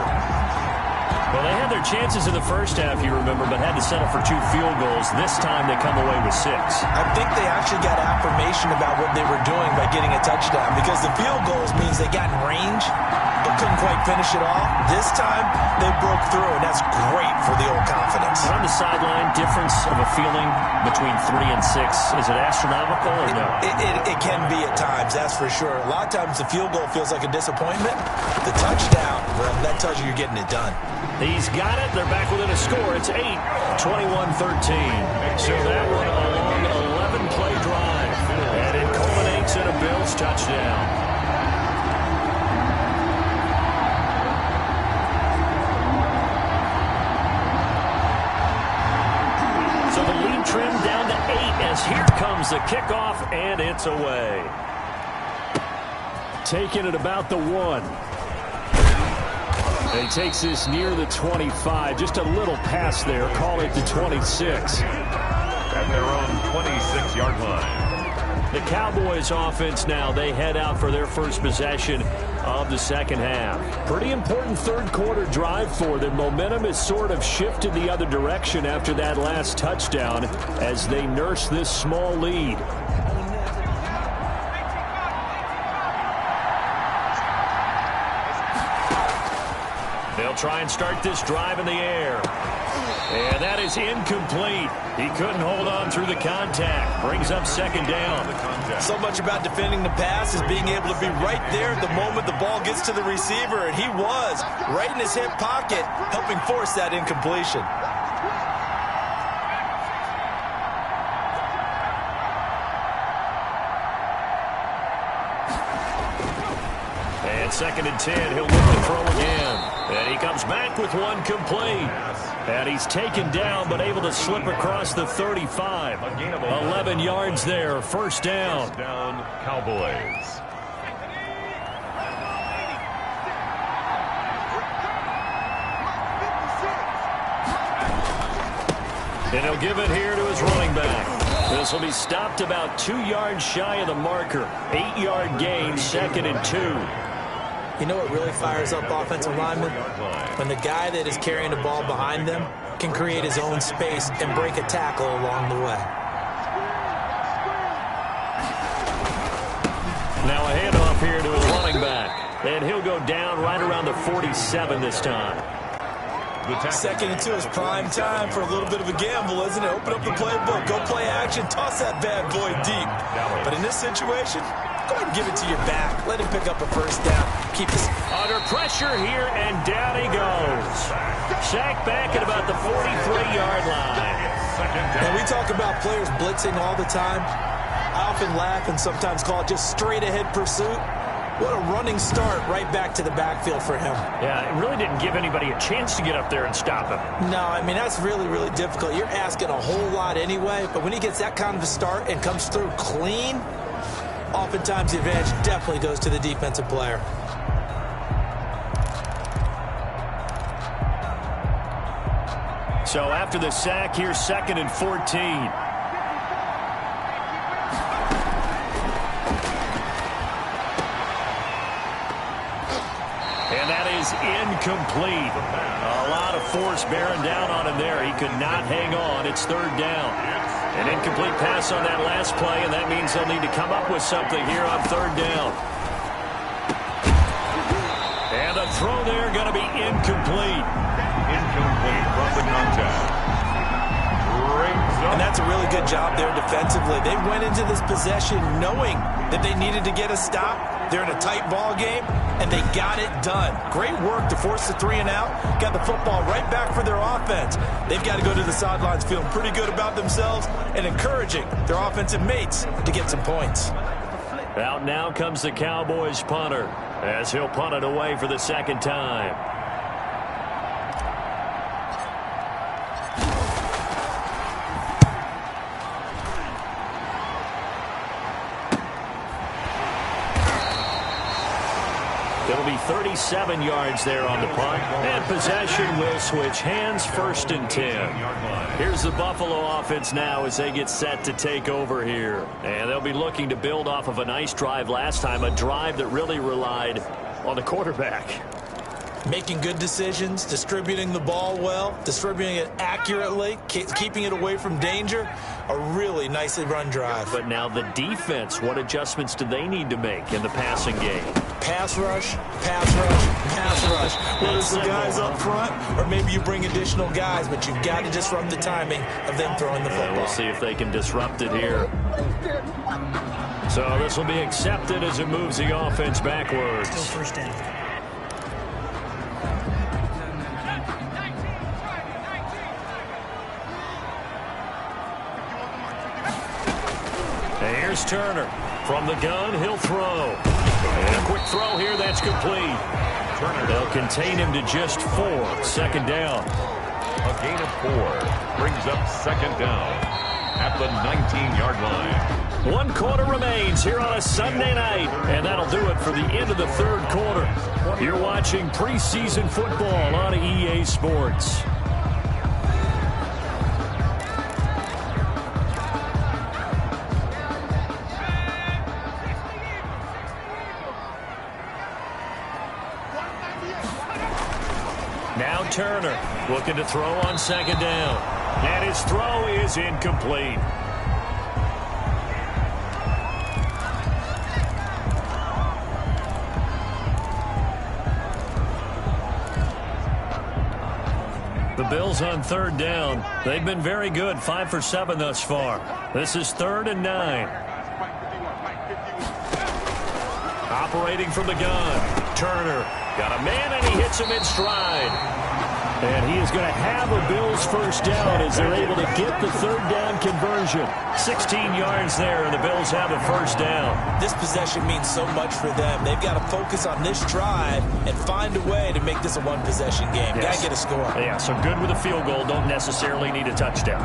S2: Well, they had their chances in the first half, you remember, but had to settle for 2 field goals. This time they come away with 6.
S3: I think they actually got affirmation about what they were doing by getting a touchdown, because the field goals means they got in range but couldn't quite finish it off. This time they broke through, and that's great for the old confidence.
S2: On the sideline, difference of a feeling between 3 and 6. Is it astronomical or no?
S3: It can be at times, that's for sure. A lot of times the field goal feels like a disappointment. The touchdown, well, that tells you you're getting it done.
S2: He's got it. They're back within a score. It's 8, 21-13. So that one a long 11-play drive. And it culminates in a Bills touchdown. So the lead trimmed down to 8 as here comes the kickoff, and it's away. Taking it about the 1. And he takes this near the 25. Just a little pass there. Call it the 26.
S1: At their own 26-yard line.
S2: The Cowboys offense now, they head out for their first possession of the second half. Pretty important third quarter drive for them. Momentum has sort of shifted the other direction after that last touchdown as they nurse this small lead. They'll try and start this drive in the air. And that is incomplete. He couldn't hold on through the contact. Brings up second down.
S3: So much about defending the pass is being able to be right there at the moment the ball gets to the receiver. And he was right in his hip pocket, helping force that incompletion.
S2: And second and 10, he'll look to throw again. And he comes back with one complete. And he's taken down, but able to slip across the 35. 11 yards there, first down.
S1: First down, Cowboys.
S2: And he'll give it here to his running back. This will be stopped about 2 yards shy of the marker. 8-yard gain, second and 2.
S3: You know what really fires up offensive linemen? When the guy that is carrying the ball behind them can create his own space and break a tackle along the way.
S2: Now a handoff here to his running back. And he'll go down right around the 47 this time.
S3: Second and 2 is prime time for a little bit of a gamble, isn't it? Open up the playbook, go play action, toss that bad boy deep. But in this situation, Go ahead and give it to your back. Let him pick up a first down. Keep this
S2: under pressure here, and down he goes. Sacked back at about the 43-yard line.
S3: And we talk about players blitzing all the time. I often laugh and sometimes call it just straight-ahead pursuit. What a running start right back to the backfield for him.
S2: Yeah, it really didn't give anybody a chance to get up there and stop him.
S3: No, I mean, that's really, really difficult. You're asking a whole lot anyway, but when he gets that kind of a start and comes through clean, oftentimes the advantage definitely goes to the defensive player.
S2: So after the sack, here's 2nd and 14. And that is incomplete. A lot of force bearing down on him there. He could not hang on. It's 3rd down. An incomplete pass on that last play, and that means they'll need to come up with something here on 3rd down. And the throw there going to be incomplete.
S1: Incomplete from the contact.
S3: And that's a really good job there defensively. They went into this possession knowing that they needed to get a stop. They're in a tight ball game, and they got it done. Great work to force the 3 and out. Got the football right back for their offense. They've got to go to the sidelines feeling pretty good about themselves and encouraging their offensive mates to get some points.
S2: Out now comes the Cowboys punter as he'll punt it away for the 2nd time. It'll be 37 yards there on the punt. And possession will switch hands, 1st and 10. Here's the Buffalo offense now as they get set to take over here. And they'll be looking to build off of a nice drive last time, a drive that really relied on the quarterback.
S3: Making good decisions, distributing the ball well, distributing it accurately, keeping it away from danger. A really nicely run drive.
S2: But now the defense, what adjustments do they need to make in the passing game?
S3: Pass rush, pass rush, pass rush. Whether it's the guys up front or maybe you bring additional guys, but you've got to disrupt the timing of them throwing the football.
S2: We'll see if they can disrupt it here. So this will be accepted as it moves the offense backwards.
S6: Still 1st down.
S2: Here's Turner. From the gun, he'll throw. And a quick throw here, that's complete. They'll contain him to just 4. 2nd down.
S1: A gain of 4 brings up 2nd down at the 19-yard line.
S2: 1 quarter remains here on a Sunday night. And that'll do it for the end of the 3rd quarter. You're watching preseason football on EA Sports. Now Turner looking to throw on 2nd down. And his throw is incomplete. The Bills on 3rd down. They've been very good, 5 for 7 thus far. This is 3rd and 9. Operating from the gun. Turner got a man, and he hits him in stride. And he is going to have a Bills 1st down as they're able to get the 3rd down conversion. 16 yards there, and the Bills have a 1st down.
S3: This possession means so much for them. They've got to focus on this drive and find a way to make this a one-possession game.
S2: Yes.
S3: Got to get a score.
S2: Yeah, so good with a field goal. Don't necessarily need a touchdown.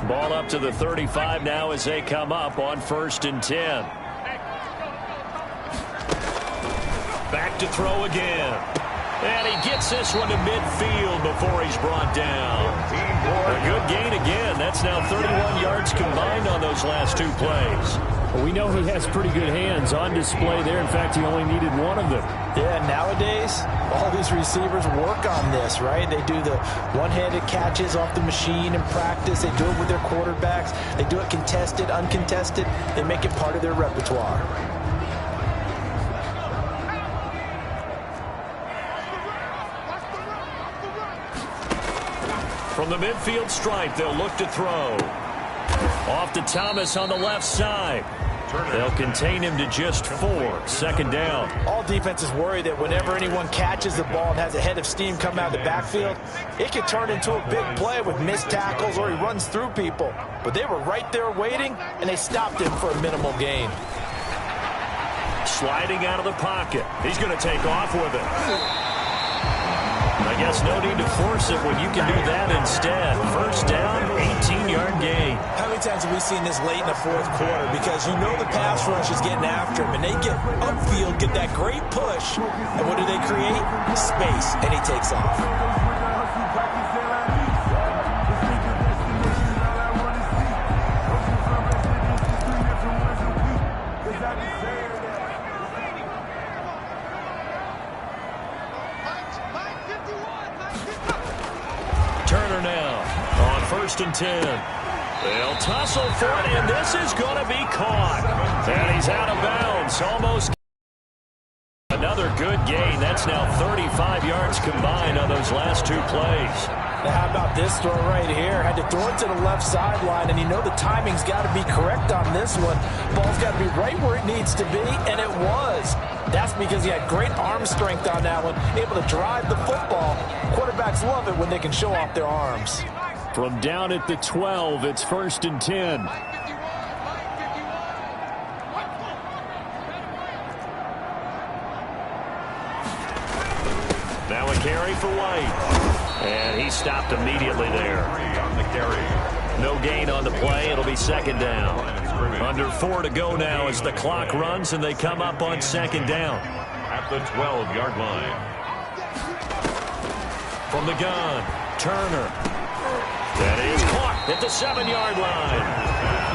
S2: Ball up to the 35 now as they come up on 1st and 10. Back to throw again. And he gets this one to midfield before he's brought down. A good gain again. That's now 31 yards combined on those last 2 plays.
S4: Well, we know he has pretty good hands on display there. In fact, he only needed one of them.
S3: Yeah, nowadays, all these receivers work on this, right? They do the one-handed catches off the machine in practice. They do it with their quarterbacks. They do it contested, uncontested. They make it part of their repertoire.
S2: From the midfield stripe, they'll look to throw. Off to Thomas on the left side. They'll contain him to just 4. 2nd down.
S3: All defenses worry that whenever anyone catches the ball and has a head of steam come out of the backfield, it can turn into a big play with missed tackles or he runs through people. But they were right there waiting, and they stopped him for a minimal gain.
S2: Sliding out of the pocket. He's going to take off with it. I guess no need to force it when you can do that instead. 1st down, 18-yard gain.
S3: How many times have we seen this late in the 4th quarter? Because you know the pass rush is getting after him, and they get upfield, get that great push, and what do they create? Space, and he takes off.
S2: Turner now on 1st and 10. They'll tussle for it, and this is going to be caught. And he's out of bounds. Almost another good gain. That's now 35 yards combined on those last 2 plays.
S3: Now how about this throw right here? Had to throw it to the left sideline, and you know the timing's got to be correct on this one. Ball's got to be right where it needs to be, and it was. That's because he had great arm strength on that one, able to drive the football. Quarterbacks love it when they can show off their arms.
S2: From down at the 12, it's 1st and 10. Now a carry for White. And he stopped immediately there. No gain on the play. It'll be 2nd down. Under 4 to go now as the clock runs, and they come up on 2nd down.
S1: At the 12-yard line.
S2: From the gun, Turner. That is caught at the 7-yard line.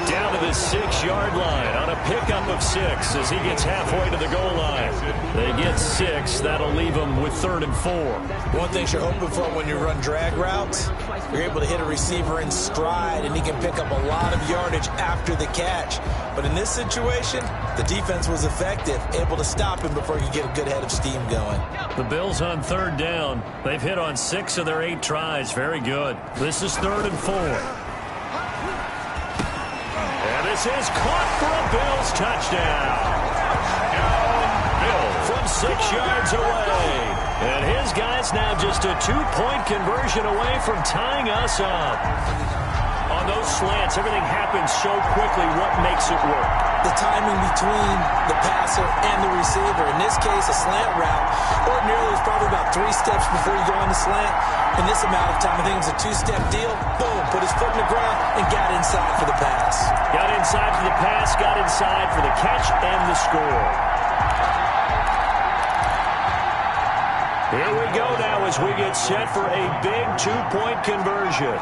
S2: Down to the 6-yard line on a pickup of 6 as he gets halfway to the goal line. They get 6. That'll leave them with 3rd and 4.
S3: One thing you're hoping for when you run drag routes, you're able to hit a receiver in stride, and he can pick up a lot of yardage after the catch. But in this situation, the defense was effective, able to stop him before he could get a good head of steam going.
S2: The Bills on 3rd down. They've hit on 6 of their 8 tries. Very good. This is 3rd and 4. And this is caught for a Bills touchdown. Bill from 6 yards away. And his guy's now just a 2-point conversion away from tying us up. On those slants, everything happens so quickly. What makes it work?
S3: The timing between the passer and the receiver. In this case, a slant route. Ordinarily, it's probably about 3 steps before you go on the slant. In this amount of time, I think it's a 2-step deal. Boom, put his foot in the ground and got inside for the pass.
S2: Got inside for the pass, got inside for the catch and the score. Here we go now as we get set for a big 2-point conversion.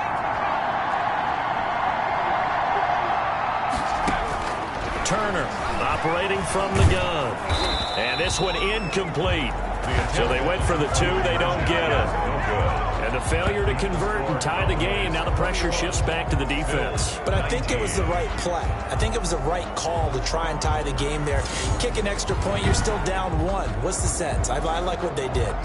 S2: Turner operating from the gun. And this one incomplete. So they went for the 2. They don't get it. And the failure to convert and tie the game. Now the pressure shifts back to the defense.
S3: But I think it was the right play. I think it was the right call to try and tie the game there. Kick an extra point, you're still down 1. What's the sense? I like what they did.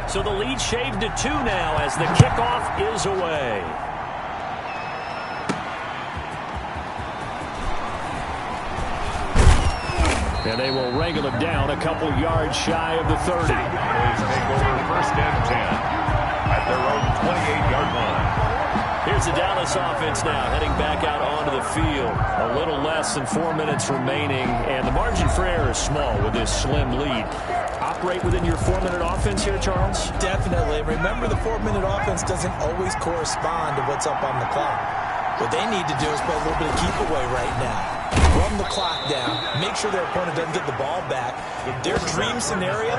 S2: So the lead shaved to 2 now as the kickoff is away. And they will wrangle it down a couple yards shy of the 30.
S1: Cowboys take over 1st and 10 at their own 28-yard line.
S2: Here's the Dallas offense now heading back out onto the field. A little less than 4 minutes remaining, and the margin for error is small with this slim lead. Operate within your 4-minute offense here, Charles?
S3: Definitely. Remember, the 4-minute offense doesn't always correspond to what's up on the clock. What they need to do is play a little bit of keep away right now. run the clock down, make sure their opponent doesn't get the ball back. Their dream scenario,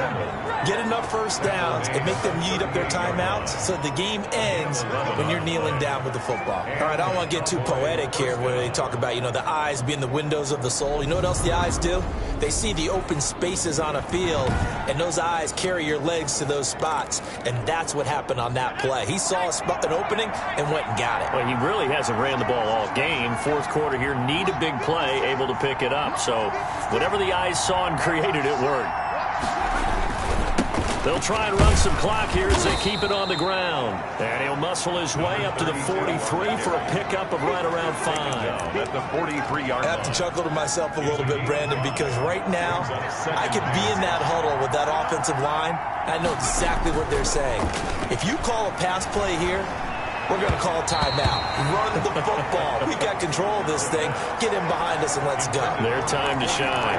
S3: get enough first downs and make them eat up their timeouts so the game ends when you're kneeling down with the football. All right, I don't want to get too poetic here where they talk about, the eyes being the windows of the soul. You know what else the eyes do? They see the open spaces on a field, and those eyes carry your legs to those spots, and that's what happened on that play. He saw an opening and went and got it.
S2: Well, he really hasn't ran the ball all game. Fourth quarter here, need a big play, able to pick it up. So whatever the eyes saw and created, it worked. They'll try and run some clock here as they keep it on the ground. And he'll muscle his way up to the 43 for a pickup of right around 5.
S1: At the 43-yard line.
S3: I have to chuckle to myself a little bit, Brandon, because right now I could be in that huddle with that offensive line. I know exactly what they're saying. If you call a pass play here, we're going to call a timeout. Run the football. We've got control of this thing. Get him behind us and let's go.
S2: Their time to shine.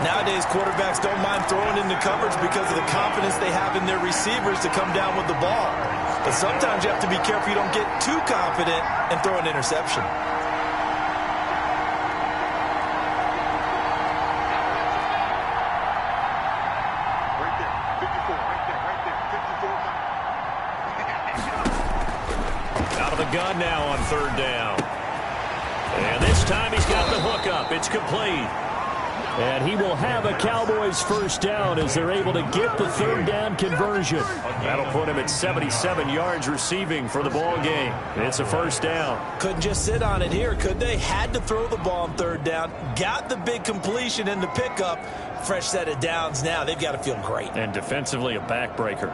S3: Nowadays, quarterbacks don't mind throwing into coverage because of the confidence they have in their receivers to come down with the ball. But sometimes you have to be careful you don't get too confident and throw an interception.
S2: Out of the gun now on third down. And this time he's got the hook up. It's complete.
S4: And he will have a Cowboys first down as they're able to get the third down conversion.
S2: That'll put him at 77 yards receiving for the ball game. It's a first down.
S3: Couldn't just sit on it here, could they? Had to throw the ball on third down. Got the big completion in the pickup. Fresh set of downs now. They've got to feel great.
S2: And defensively a backbreaker.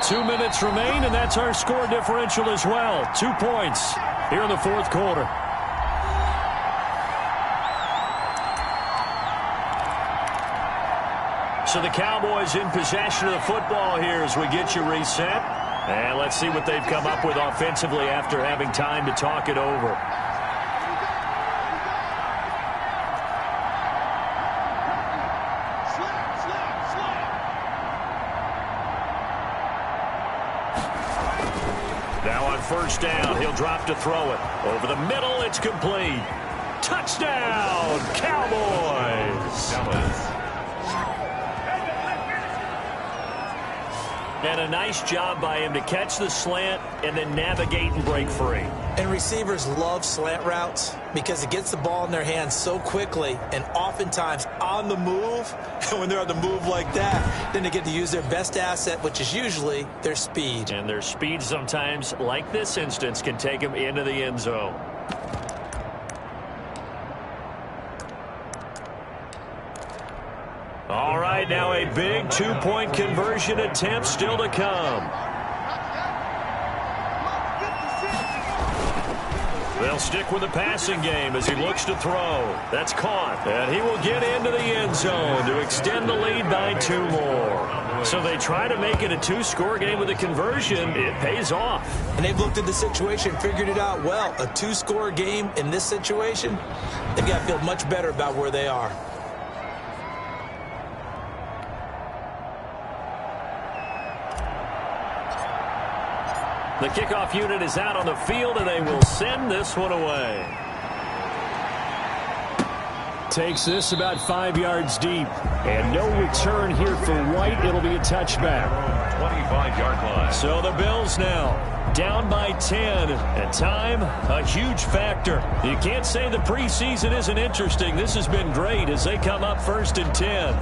S4: Two minutes remain, and that's our score differential as well. 2 points here in the fourth quarter.
S2: So the Cowboys in possession of the football here as we get you reset. And let's see what they've come up with offensively after having time to talk it over. Now on first down, he'll drop to throw it. Over the middle, it's complete. Touchdown, Cowboys! And a nice job by him to catch the slant and then navigate and break free.
S3: And receivers love slant routes because it gets the ball in their hands so quickly and oftentimes on the move. And when they're on the move like that, then they get to use their best asset, which is usually their speed.
S2: And their speed sometimes, like this instance, can take them into the end zone. All right, now a big two-point conversion attempt still to come. They'll stick with the passing game as he looks to throw. That's caught. And he will get into the end zone to extend the lead by 2 more. So they try to make it a 2-score game with a conversion. It pays off.
S3: And they've looked at the situation, figured it out well. A 2-score game in this situation, they've got to feel much better about where they are.
S2: The kickoff unit is out on the field, and they will send this one away.
S4: Takes this about 5 yards deep. And no return here for White. It'll be a touchback.
S1: 25-yard line.
S4: So the Bills now down by 10. And time, a huge factor. You can't say the preseason isn't interesting. This has been great as they come up 1st and 10.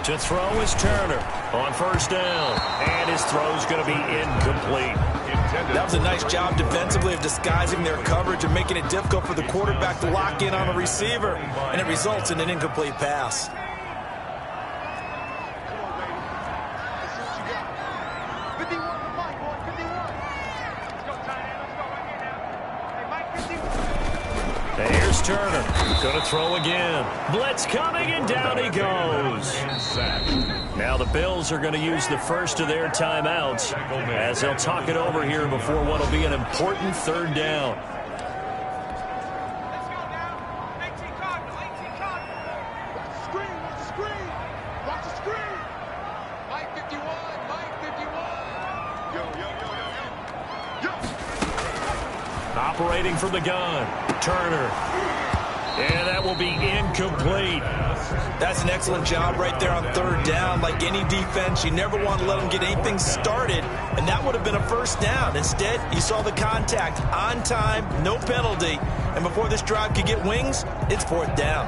S2: To throw is Turner on first down. And his throw's going to be incomplete.
S3: That was a nice job defensively of disguising their coverage and making it difficult for the quarterback to lock in on a receiver. And it results in an incomplete pass.
S2: Turner. Going to throw again. Blitz coming, and down he goes. Now the Bills are going to use the first of their timeouts as they'll talk it over here before what will be an important third down. Operating from the gun, Turner. And that will be incomplete.
S3: That's an excellent job right there on third down. Like any defense, you never want to let them get anything started, and that would have been a first down. Instead, you saw the contact on time, no penalty, and before this drive could get wings, it's fourth down.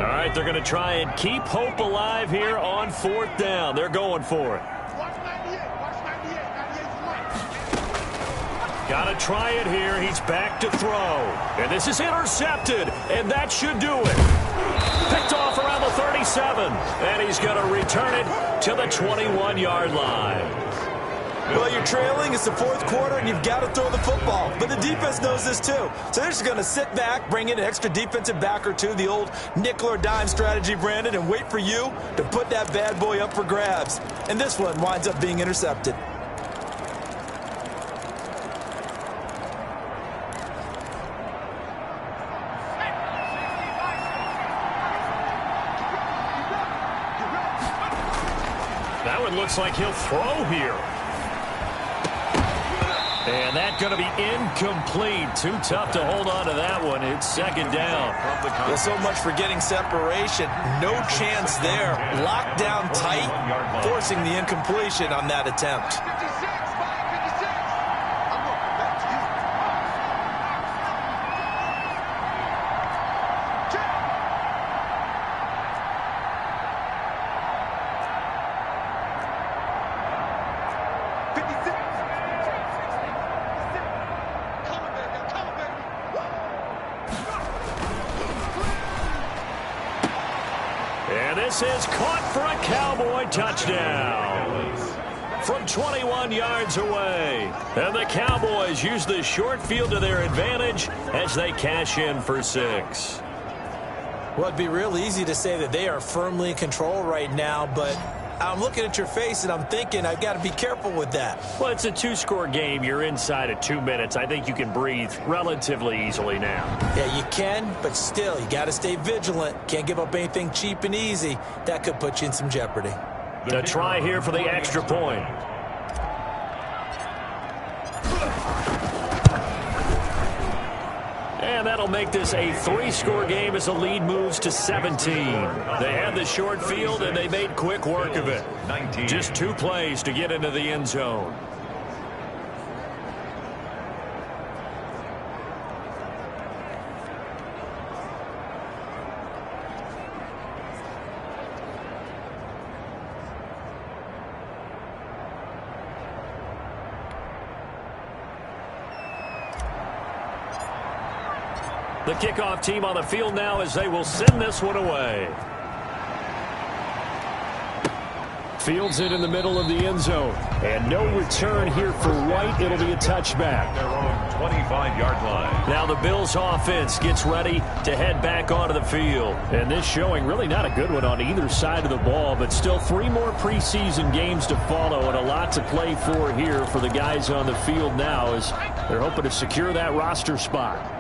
S2: All right, they're going to try and keep hope alive here on fourth down. They're going for it. Got to try it here. He's back to throw. And this is intercepted, and that should do it. Picked off around the 37, and he's going to return it to the 21-yard line.
S3: Well, you're trailing. It's the fourth quarter, and you've got to throw the football. But the defense knows this, too. So they're just going to sit back, bring in an extra defensive back or two, the old nickel or dime strategy, Brandon, and wait for you to put that bad boy up for grabs. And this one winds up being intercepted.
S2: That one looks like he'll throw here. And that's going to be incomplete. Too tough to hold on to that one. It's second down.
S3: Well, so much for getting separation. No chance there. Locked down tight, forcing the incompletion on that attempt.
S2: This is caught for a Cowboy touchdown from 21 yards away. And the Cowboys use the short field to their advantage as they cash in for 6.
S3: Well, it'd be real easy to say that they are firmly in control right now, but I'm looking at your face and I'm thinking I've got to be careful with that.
S2: Well, it's a 2-score game. You're inside of 2 minutes. I think you can breathe relatively easily now.
S3: Yeah, you can, but still, you got to stay vigilant. Can't give up anything cheap and easy. That could put you in some jeopardy.
S2: The try here for the extra point. And that'll make this a 3-score game as the lead moves to 17. They had the short field, and they made quick work of it. Just 2 plays to get into the end zone. The kickoff team on the field now as they will send this one away. Fields it in the middle of the end zone. And no return here for White. It'll be a touchback.
S1: Their own 25-yard line.
S2: Now the Bills offense gets ready to head back onto the field. And this showing really not a good one on either side of the ball, but still 3 more preseason games to follow and a lot to play for here for the guys on the field now as they're hoping to secure that roster spot.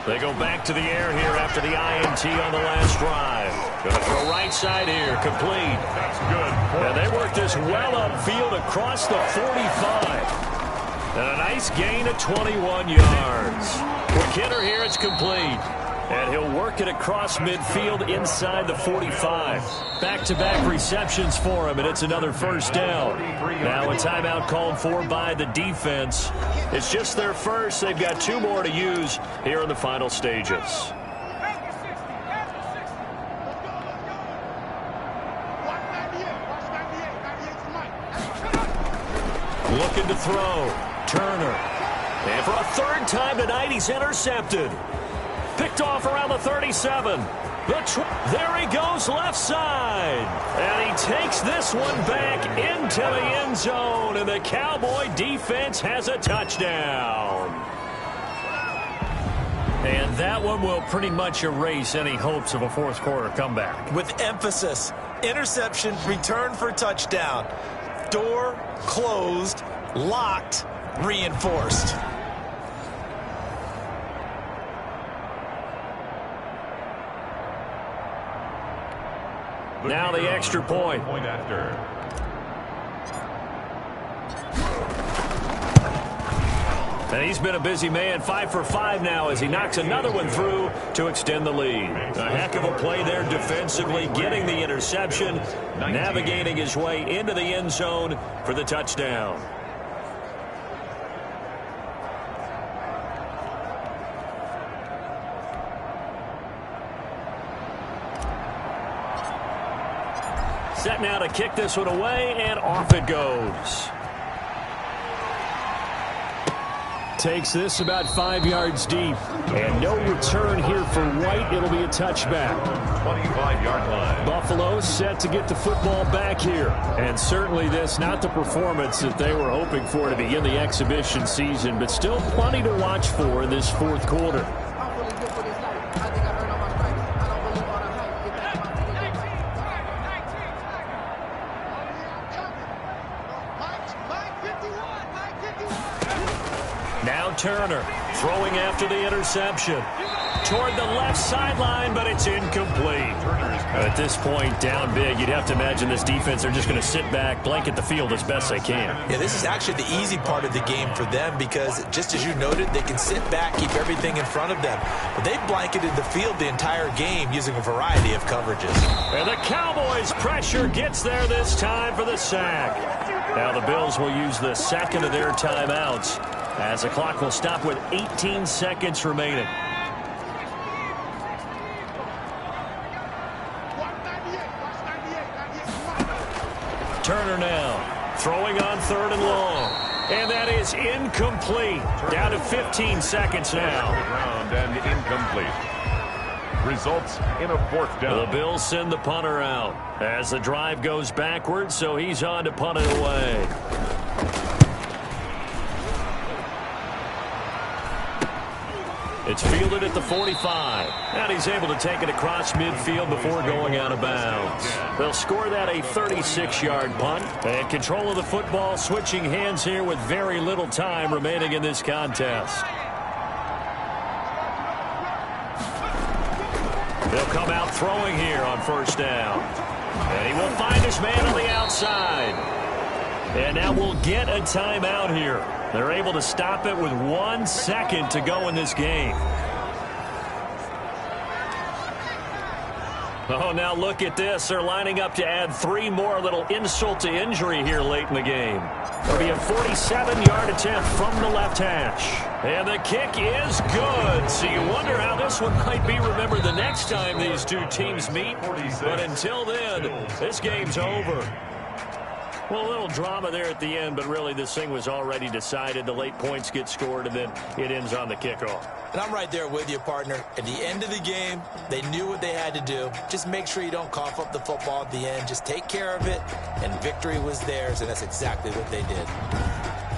S2: They go back to the air here after the INT on the last drive. Going to throw right side here, complete.
S1: That's good.
S2: And they work this well upfield across the 45. And a nice gain of 21 yards. For Kidder here, it's complete. And he'll work it across midfield inside the 45. Back-to-back receptions for him, and it's another first down. Now a timeout called for by the defense. It's just their first. They've got 2 more to use here in the final stages. Looking to throw. Turner. And for a third time tonight, he's intercepted. Picked off around the 37. There he goes left side. And he takes this one back into the end zone. And the Cowboy defense has a touchdown. And that one will pretty much erase any hopes of a fourth quarter comeback.
S3: With emphasis, interception, return for touchdown. Door closed, locked, reinforced.
S2: Now the extra point.
S1: Point after.
S2: And he's been a busy man, 5 for 5 now as he knocks another one through to extend the lead. A heck of a play there defensively, getting the interception, navigating his way into the end zone for the touchdown. Set now to kick this one away, and off it goes. Takes this about 5 yards deep. And no return here for White. It'll be a touchback.
S1: 25-yard line.
S2: Buffalo set to get the football back here. And certainly this, not the performance that they were hoping for to begin the exhibition season, but still plenty to watch for in this fourth quarter. Now Turner throwing after the interception. Toward the left sideline, but it's incomplete. At this point, down big, you'd have to imagine this defense, they're just going to sit back, blanket the field as best they can.
S3: Yeah, this is actually the easy part of the game for them because, just as you noted, they can sit back, keep everything in front of them. But they've blanketed the field the entire game using a variety of coverages.
S2: And the Cowboys' pressure gets there this time for the sack. Now the Bills will use the second of their timeouts as the clock will stop with 18 seconds remaining. Turner now throwing on third and long. And that is incomplete. Down to 15 seconds now.
S1: Ground and incomplete. Results in a fourth down.
S2: The Bills send the punter out as the drive goes backwards, so he's on to punt it away. It's fielded at the 45. And he's able to take it across midfield before going out of bounds. They'll score that a 36-yard punt. And control of the football switching hands here with very little time remaining in this contest. They'll come out throwing here on first down. And he will find his man on the outside. And now we'll get a timeout here. They're able to stop it with 1 second to go in this game. Oh, now look at this. They're lining up to add 3 more, little insult to injury here late in the game. It'll be a 47-yard attempt from the left hash. And the kick is good. So you wonder how this one might be remembered the next time these two teams meet. But until then, this game's over. Well, a little drama there at the end, but really this thing was already decided. The late points get scored, and then it ends on the kickoff.
S3: And I'm right there with you, partner. At the end of the game, they knew what they had to do. Just make sure you don't cough up the football at the end. Just take care of it, and victory was theirs, and that's exactly what they did.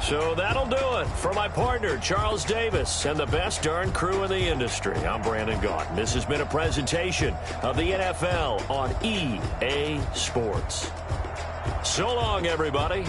S2: So that'll do it for my partner, Charles Davis, and the best darn crew in the industry. I'm Brandon Gaughan. This has been a presentation of the NFL on EA Sports. So long, everybody.